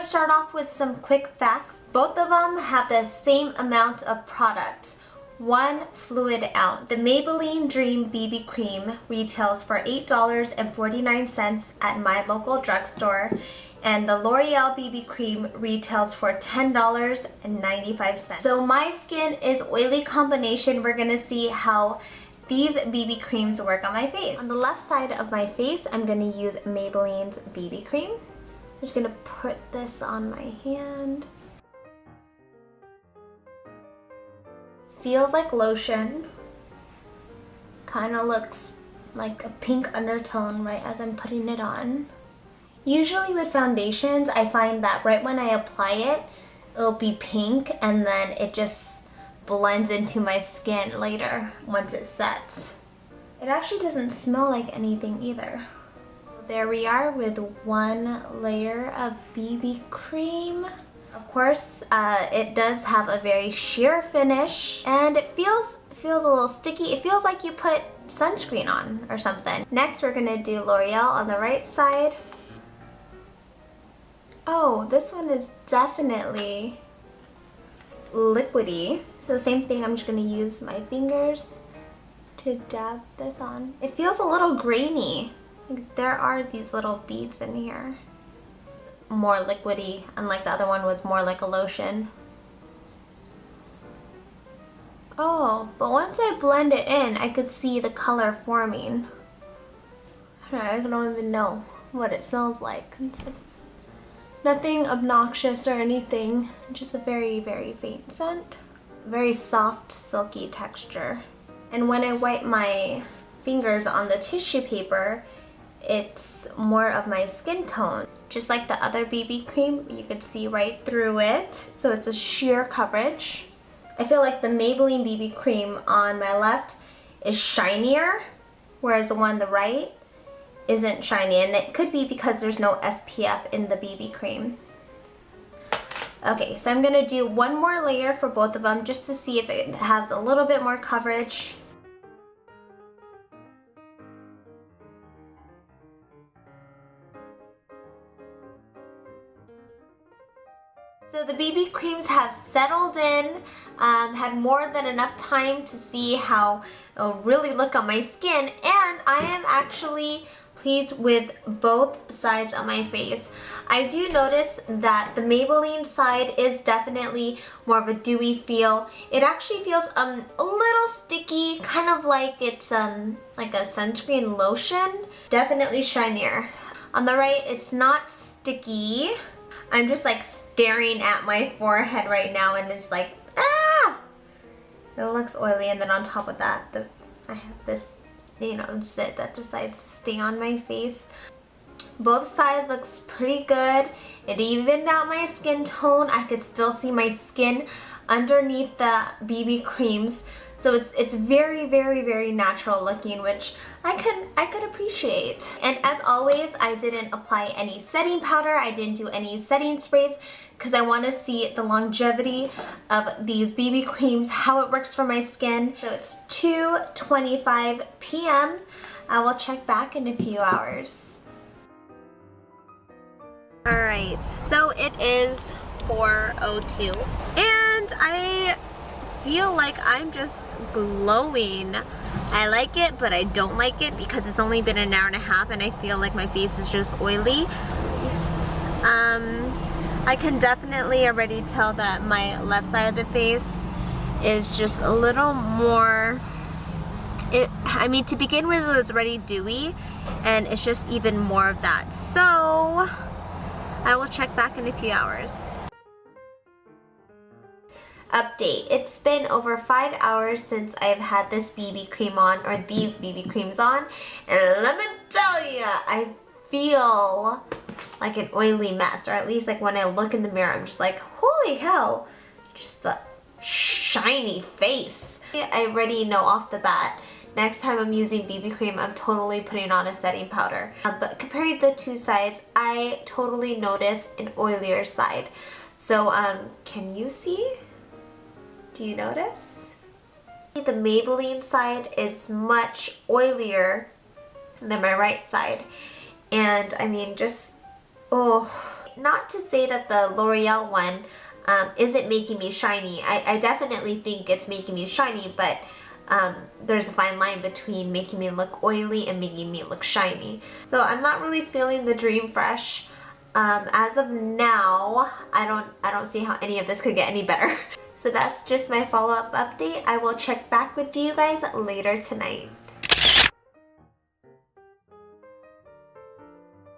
start off with some quick facts. Both of them have the same amount of product, 1 fluid ounce. The Maybelline Dream BB Cream retails for $8.49 at my local drugstore, and the L'Oreal BB Cream retails for $10.95. So my skin is oily combination. We're gonna see how these BB creams work on my face. On the left side of my face, I'm gonna use Maybelline's BB Cream. I'm just gonna put this on my hand. Feels like lotion. Kind of looks like a pink undertone right as I'm putting it on. Usually with foundations, I find that right when I apply it, it'll be pink and then it just blends into my skin later once it sets. It actually doesn't smell like anything either. There we are with 1 layer of BB cream. Of course, it does have a very sheer finish, and it feels a little sticky. It feels like you put sunscreen on or something. Next, we're gonna do L'Oreal on the right side. Oh, this one is definitely liquidy. So same thing, I'm just gonna use my fingers to dab this on. It feels a little grainy. Like there are these little beads in here. More liquidy, unlike the other one was more like a lotion. Oh, but once I blend it in, I could see the color forming. I don't even know what it smells like. It's like nothing obnoxious or anything, just a very, very faint scent. Very soft, silky texture. And when I wipe my fingers on the tissue paper, it's more of my skin tone. Just like the other BB cream, you could see right through it. So it's a sheer coverage. I feel like the Maybelline BB cream on my left is shinier, whereas the one on the right isn't shiny, and it could be because there's no SPF in the BB cream. Okay, so I'm gonna do 1 more layer for both of them just to see if it has a little bit more coverage. So the BB creams have settled in, had more than enough time to see how it'll really look on my skin, and I am actually pleased with both sides of my face. I do notice that the Maybelline side is definitely more of a dewy feel. It actually feels a little sticky, kind of like it's like a sunscreen lotion. Definitely shinier. On the right, it's not sticky. I'm just like staring at my forehead right now and it's like, ah! It looks oily, and then on top of that, I have this, you know, zit that decides to stay on my face. Both sides looks pretty good. It evened out my skin tone. I could still see my skin underneath the BB creams. So it's very, very, very natural looking, which I could appreciate. And as always, I didn't apply any setting powder. I didn't do any setting sprays because I want to see the longevity of these BB creams, how it works for my skin. So it's 2:25 p.m. I will check back in a few hours. Alright, so it is 4:02 and I feel like I'm just glowing. I like it, but I don't like it because it's only been an hour and a half and I feel like my face is just oily. I can definitely already tell that my left side of the face is just a little more, I mean, to begin with, it was already dewy and it's just even more of that. So I will check back in a few hours. Update. It's been over 5 hours since I've had this BB cream on, or these BB creams on, and let me tell you, I feel like an oily mess, or at least like when I look in the mirror, I'm just like, holy cow, just the shiny face. I already know off the bat, next time I'm using BB cream, I'm totally putting on a setting powder. But comparing the two sides, I totally notice an oilier side. So, can you see? Do you notice? The Maybelline side is much oilier than my right side. And I mean, just, oh, not to say that the L'Oreal one isn't making me shiny. I definitely think it's making me shiny, but there's a fine line between making me look oily and making me look shiny. So I'm not really feeling the Dream Fresh. As of now, I don't see how any of this could get any better. So that's just my follow-up update. I will check back with you guys later tonight.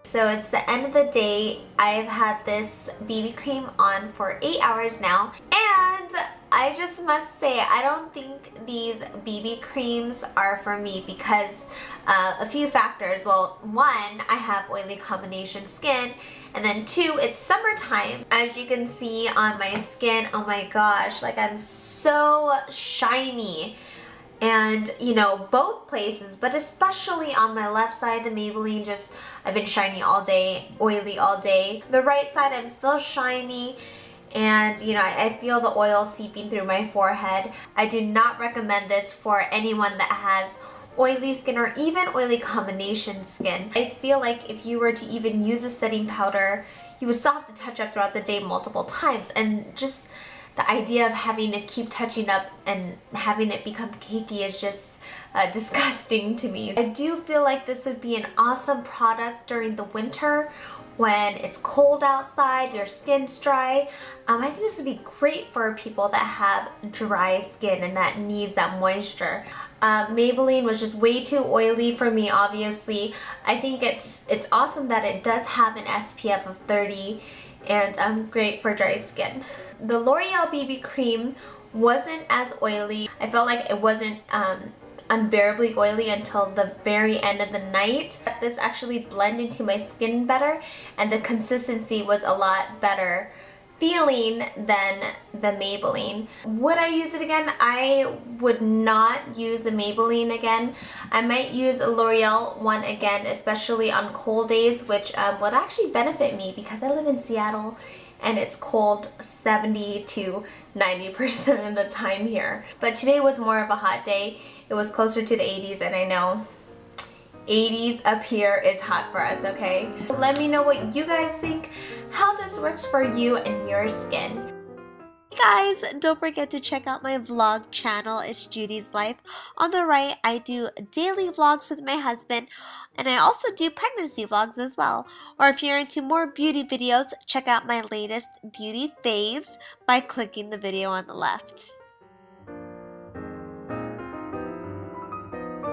So it's the end of the day. I've had this BB cream on for 8 hours now, and I just must say I don't think these BB creams are for me because a few factors. Well, one, I have oily combination skin, and then two, it's summertime. As you can see on my skin, oh my gosh, like I'm so shiny. And you know, both places, but especially on my left side, the Maybelline just, I've been shiny all day, oily all day. The right side, I'm still shiny, and you know, I feel the oil seeping through my forehead. I do not recommend this for anyone that has oily skin or even oily combination skin. I feel like if you were to even use a setting powder, you would still have to touch up throughout the day multiple times, and just the idea of having to keep touching up and having it become cakey is just disgusting to me. I do feel like this would be an awesome product during the winter when it's cold outside, your skin's dry. I think this would be great for people that have dry skin and that needs that moisture. Maybelline was just way too oily for me, obviously. I think it's awesome that it does have an SPF of 30 and great for dry skin. The L'Oreal BB cream wasn't as oily. I felt like it wasn't unbearably oily until the very end of the night. This actually blended into my skin better, and the consistency was a lot better feeling than the Maybelline. Would I use it again? I would not use the Maybelline again. I might use a L'Oreal one again, especially on cold days, which would actually benefit me because I live in Seattle and it's cold 70 to 90% of the time here. But today was more of a hot day. It was closer to the 80s, and I know 80s up here is hot for us, okay? Let me know what you guys think, how this works for you and your skin. Hey guys, don't forget to check out my vlog channel. It's Judy's Life. On the right, I do daily vlogs with my husband, and I also do pregnancy vlogs as well. Or if you're into more beauty videos, check out my latest beauty faves by clicking the video on the left.